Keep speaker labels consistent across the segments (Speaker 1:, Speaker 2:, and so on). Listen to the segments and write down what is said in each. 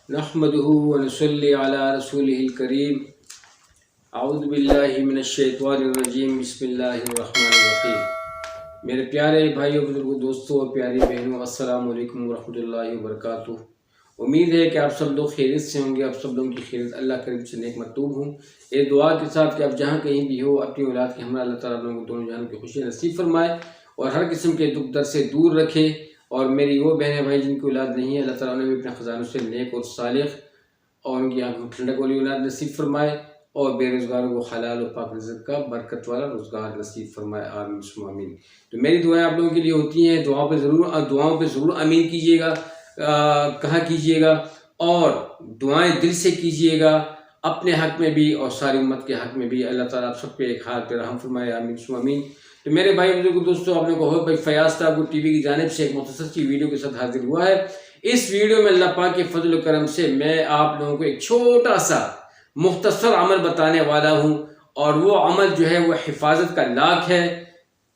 Speaker 1: نحمده ونصلي على رسوله الكريم اعوذ باللہ من الشیطان الرجیم بسم اللہ الرحمن الرحیم۔ میرے پیارے بھائیوں، بزرگوں، دوستوں اور پیاری بہنوں، السلام علیکم ورحمۃ اللہ وبرکاتہ۔ امید ہے کہ آپ سب لوگ خیریت سے ہوں گے۔ آپ سب لوگوں کی خیریت اللہ کریم سے نیک مطلوب ہوں۔ یہ دعا کے ساتھ کہ آپ جہاں کہیں بھی ہو، اپنی اولاد کے ہمراہ اللہ تعالیٰ آپ لوگوں کو دونوں جہان کی خوشی نصیب فرمائے اور ہر قسم کے دکھ درد سے دور رکھے۔ اور میری وہ بہنیں بھائی جن کی اولاد نہیں ہے، اللہ تعالیٰ نے بھی اپنے خزانوں سے نیک اور صالح اور ان کی آنکھوں ٹھنڈک والی اولاد نصیب فرمائے اور بے روزگاروں کو حلال اور پاک رزق کا برکت والا روزگار نصیب فرمائے، آمین ثم آمین۔ تو میری دعائیں آپ لوگوں کے لیے ہوتی ہیں، دعاؤں پہ ضرور آمین کیجیے گا، کہا کیجیے گا اور دعائیں دل سے کیجیے گا، اپنے حق میں بھی اور ساری امت کے حق میں بھی۔ اللہ تعالیٰ آپ سب پہ ایک ہاتھ پہ رحم فرمائے، آمین ثم آمین۔ تو میرے بھائی بزرگوں، دوستوں، آپ نے کہو بھائی فیاض ٹاگور ٹی وی کی جانب سے ایک مختصر سی ویڈیو کے ساتھ حاضر ہوا ہے۔ اس ویڈیو میں اللہ پاک کے فضل و کرم سے میں آپ لوگوں کو ایک چھوٹا سا مختصر عمل بتانے والا ہوں، اور وہ عمل جو ہے وہ حفاظت کا لاک ہے۔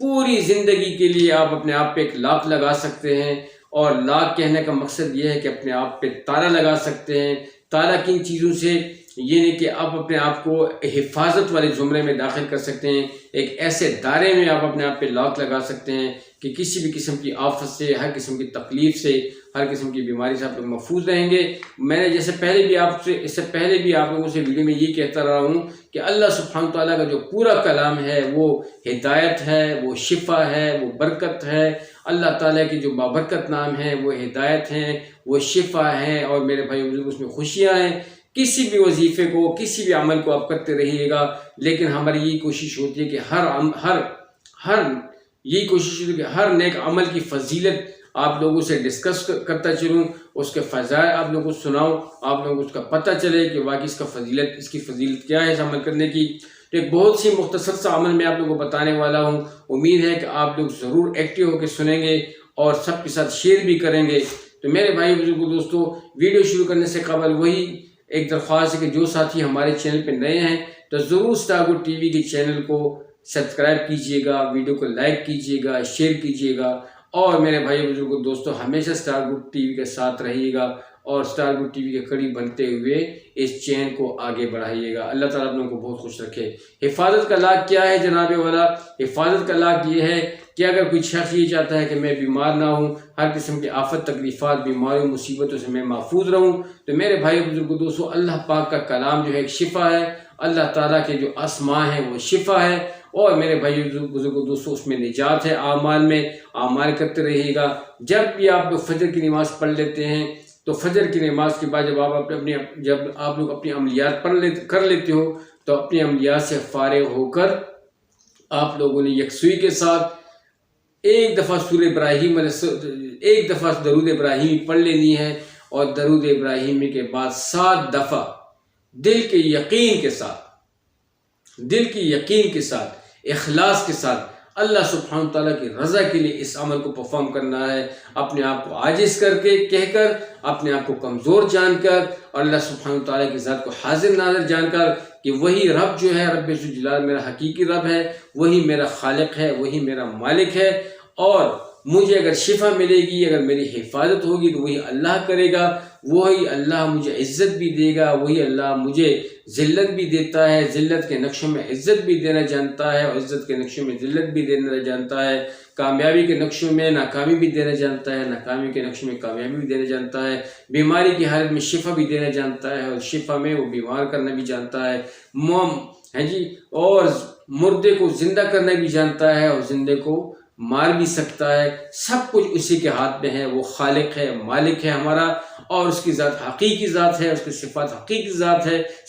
Speaker 1: پوری زندگی کے لیے آپ اپنے آپ پہ ایک لاک لگا سکتے ہیں، اور لاک کہنے کا مقصد یہ ہے کہ اپنے آپ پہ تالا لگا سکتے ہیں۔ تالا کن چیزوں سے؟ یہ نہیں کہ آپ اپنے آپ کو حفاظت والے زمرے میں داخل کر سکتے ہیں، ایک ایسے دائرے میں آپ اپنے آپ پہ لاک لگا سکتے ہیں کہ کسی بھی قسم کی آفت سے، ہر قسم کی تکلیف سے، ہر قسم کی بیماری سے آپ لوگ محفوظ رہیں گے۔ میں نے اس سے پہلے بھی آپ لوگوں سے ویڈیو میں یہ کہتا رہا ہوں کہ اللہ سبحانہ تعالیٰ کا جو پورا کلام ہے وہ ہدایت ہے، وہ شفا ہے، وہ برکت ہے۔ اللہ تعالیٰ کے جو بابرکت نام ہیں وہ ہدایت ہیں، وہ شفا ہیں، اور میرے بھائی بزرگ اس میں خوشیاں ہیں۔ کسی بھی وظیفے کو، کسی بھی عمل کو آپ کرتے رہیے گا، لیکن ہماری یہی کوشش ہوتی ہے کہ ہر نیک عمل کی فضیلت آپ لوگوں سے ڈسکس کرتا چلوں، اس کے فضائل آپ لوگوں کو سناؤں، آپ لوگوں کو اس کا پتہ چلے کہ واقعی اس کی فضیلت کیا ہے اس عمل کرنے کی۔ تو ایک بہت سی مختصر سا عمل میں آپ لوگوں کو بتانے والا ہوں۔ امید ہے کہ آپ لوگ ضرور ایکٹیو ہو کے سنیں گے اور سب کے ساتھ شیئر بھی کریں گے۔ تو میرے بھائی بزرگوں، دوستوں، ویڈیو شروع کرنے سے قبل وہی ایک درخواست ہے کہ جو ساتھی ہمارے چینل پہ نئے ہیں تو ضرور ٹاگور ٹی وی کے چینل کو سبسکرائب کیجیے گا، ویڈیو کو لائک کیجیے گا، شیئر کیجیے گا، اور میرے بھائی بزرگوں، دوستوں، ہمیشہ ٹاگور ٹی وی کے ساتھ رہیے گا اور ٹاگور ٹی وی کے قریب بنتے ہوئے اس چین کو آگے بڑھائیے گا۔ اللہ تعالیٰ آپ لوگوں کو بہت خوش رکھے۔ حفاظت کا لاک کیا ہے جناب والا؟ حفاظت کا لاک یہ ہے کہ اگر کوئی شخص یہ چاہتا ہے کہ میں بیمار نہ ہوں، ہر قسم کی آفت، تکلیفات، بیماریوں، مصیبتوں سے میں محفوظ رہوں، تو میرے بھائی بزرگوں، دوستوں، اللہ پاک کا کلام جو ہے ایک شفا ہے۔ اللہ تعالیٰ کے جو اسماء ہیں وہ شفا ہے، اور میرے بھائی بزرگوں، دوستوں، اس میں نجات ہے۔ اعمال میں اعمال کرتے رہیے گا۔ جب بھی آپ لوگ فجر کی نماز پڑھ لیتے ہیں تو فجر کی نماز کے بعد جب آپ لوگ اپنی عملیات کر لیتے ہو تو اپنی عملیات سے فارغ ہو کر آپ لوگوں نے یکسوئی کے ساتھ ایک دفعہ درود ابراہیمی پڑھ لینی ہے، اور درود ابراہیمی کے بعد 7 دفعہ دل کے یقین کے ساتھ اخلاص کے ساتھ اللہ سبحانہ تعالیٰ کی رضا کے لیے اس عمل کو پرفارم کرنا ہے، اپنے آپ کو عاجز کہہ کر، اپنے آپ کو کمزور جان کر، اور اللہ سبحانہ تعالیٰ کی ذات کو حاضر ناظر جان کر کہ وہی رب جو ہے، رب ذوالجلال میرا حقیقی رب ہے، وہی میرا خالق ہے، وہی میرا مالک ہے، اور مجھے اگر شفا ملے گی، اگر میری حفاظت ہوگی تو وہی اللہ کرے گا، وہی اللہ مجھے عزت بھی دے گا، وہی اللہ مجھے ذلت بھی دیتا ہے، ذلت کے نقشوں میں عزت بھی دینا جانتا ہے، اور عزت کے نقشوں میں ذلت بھی دینا جانتا ہے، کامیابی کے نقشوں میں ناکامی بھی دینا جانتا ہے، ناکامی کے نقشوں میں کامیابی بھی دینا جانتا ہے، بیماری کی حالت میں شفا بھی دینا جانتا ہے، اور شفا میں وہ بیمار کرنا بھی جانتا ہے، اور مردے کو زندہ کرنا بھی جانتا ہے، اور زندے کو مار بھی سکتا ہے۔ سب کچھ اسی کے ہاتھ میں ہے۔ وہ خالق ہے، مالک ہے ہمارا، اور اس کی ذات حقیقی ذات ہے، اس کی صفات حقیقی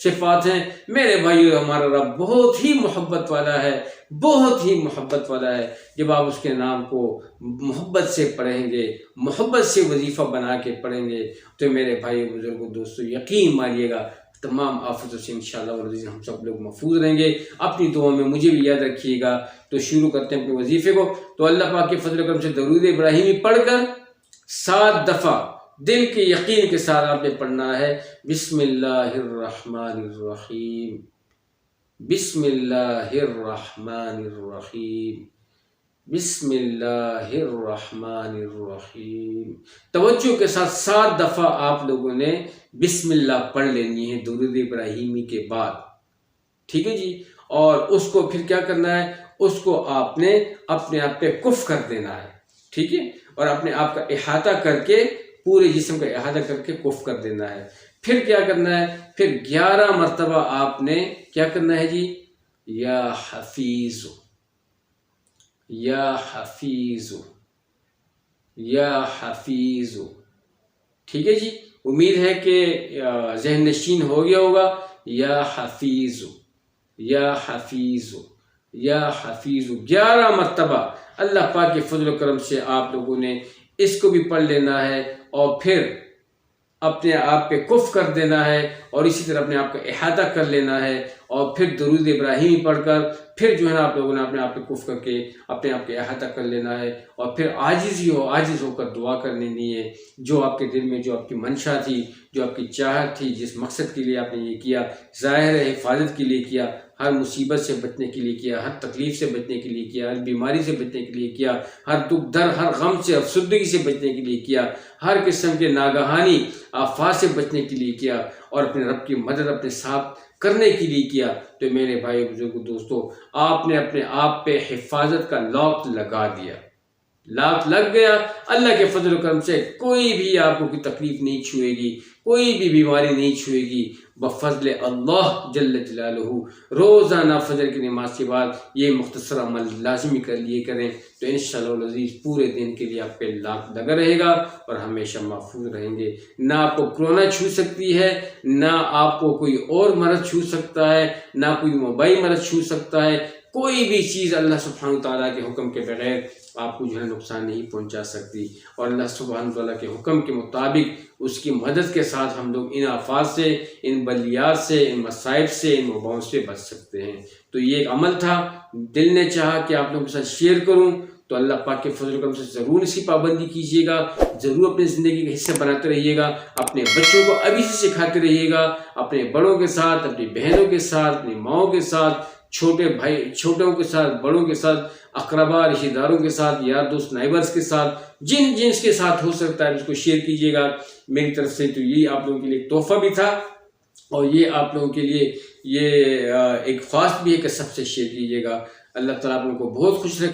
Speaker 1: صفات ہیں۔ میرے بھائیو، ہمارا رب بہت ہی محبت والا ہے، بہت ہی محبت والا ہے۔ جب آپ اس کے نام کو محبت سے پڑھیں گے، محبت سے وظیفہ بنا کے پڑھیں گے، تو میرے بھائی بزرگوں، دوستوں، یقین مانیے گا تمام آفتوں سے انشاءاللہ والعزیز ہم سب لوگ محفوظ رہیں گے۔ اپنی دعاؤں میں مجھے بھی یاد رکھیے گا۔ تو شروع کرتے ہیں اپنے وظیفے کو۔ تو اللہ پاک کے فضل و کرم سے درود ابراہیمی پڑھ کر 7 دفعہ دل کے یقین کے ساتھ آپ نے پڑھنا ہے، بسم اللہ الرحمن الرحیم، بسم اللہ الرحمن الرحیم، بسم اللہ الرحمن الرحیم۔ توجہ کے ساتھ 7 دفعہ آپ لوگوں نے بسم اللہ پڑھ لینی ہے درود ابراہیمی کے بعد، ٹھیک ہے جی۔ اور اس کو پھر کیا کرنا ہے، اس کو آپ نے اپنے آپ پہ کف کر دینا ہے، ٹھیک ہے، اور اپنے آپ کا احاطہ کر کے پورے جسم کا احاطہ کر کے کف کر دینا ہے۔ پھر کیا کرنا ہے، پھر 11 مرتبہ آپ نے کیا کرنا ہے جی، یا حفیظ یا حفیظ یا حفیظ، ٹھیک ہے جی۔ امید ہے کہ ذہن نشین ہو گیا ہوگا۔ یا حفیظ یا حفیظ یا حفیظ 11 مرتبہ اللہ پاک کے فضل و کرم سے آپ لوگوں نے اس کو بھی پڑھ لینا ہے، اور پھر اپنے آپ پہ کف کر دینا ہے، اور اسی طرح اپنے آپ کا احاطہ کر لینا ہے، اور پھر درود ابراہیمی پڑھ کر پھر جو ہے نا آپ لوگوں نے اپنے آپ پہ کف کر کے اپنے آپ کے احاطہ کر لینا ہے، اور پھر عاجز ہو کر دعا کرنی ہے۔ جو آپ کے دل میں جو آپ کی منشا تھی، جو آپ کی چاہت تھی، جس مقصد کے لیے آپ نے یہ کیا، ظاہر ہے حفاظت کے لیے کیا، ہر مصیبت سے بچنے کے لیے کیا، ہر تکلیف سے بچنے کے لیے کیا، ہر بیماری سے بچنے کے لیے کیا، ہر دکھ در، ہر غم سے، افسردگی سے بچنے کے لیے کیا، ہر قسم کے ناگہانی آفات سے بچنے کے لیے کیا، اور اپنے رب کی مدد اپنے ساتھ کرنے کے لیے کیا، تو میرے بھائی بزرگوں دوستو، آپ نے اپنے آپ پہ حفاظت کا لاک لگا دیا، لاک لگ گیا۔ اللہ کے فضل و کرم سے کوئی بھی آپ کو کوئی تکلیف نہیں چھوئے گی، کوئی بھی بیماری نہیں چھوئے گی، بفضل اللہ جل جلالہ۔ روزانہ فجر کی نماز کے بعد یہ مختصر عمل لازمی کر لیے کریں، تو انشاءاللہ العزیز پورے دن کے لیے آپ پہ لاک لگا رہے گا، اور ہمیشہ محفوظ رہیں گے۔ نہ آپ کو کرونا چھو سکتی ہے، نہ آپ کو کوئی اور مرض چھو سکتا ہے، نہ کوئی وبائی مرض چھو سکتا ہے، کوئی بھی چیز اللہ سبحانہ تعالیٰ کے حکم کے بغیر آپ کو جو ہے نقصان نہیں پہنچا سکتی، اور اللہ سبحانہ تعالیٰ کے حکم کے مطابق اس کی مدد کے ساتھ ہم لوگ ان آفات سے، ان بلیات سے، ان مصائب سے، ان وباؤں سے بچ سکتے ہیں۔ تو یہ ایک عمل تھا، دل نے چاہا کہ آپ لوگوں کے ساتھ شیئر کروں، تو اللہ پاک کے فضل و کرم سے ضرور اس کی پابندی کیجیے گا، ضرور اپنی زندگی کا حصہ بناتے رہیے گا، اپنے بچوں کو ابھی سے سکھاتے رہیے گا، اپنے بڑوں کے ساتھ، اپنی بہنوں کے ساتھ، اپنی ماؤں کے ساتھ، چھوٹے بھائی چھوٹوں کے ساتھ، بڑوں کے ساتھ، اقربا رشتہ داروں کے ساتھ، یار دوست نائبرز کے ساتھ، جنس کے ساتھ ہو سکتا ہے اس کو شیئر کیجیے گا۔ میری طرف سے تو یہ آپ لوگوں کے لیے تحفہ بھی تھا، اور یہ آپ لوگوں کے لیے یہ ایک خواست بھی ہے کہ سب سے شیئر کیجیے گا۔ اللہ تعالیٰ آپ لوگوں کو بہت خوش رکھے۔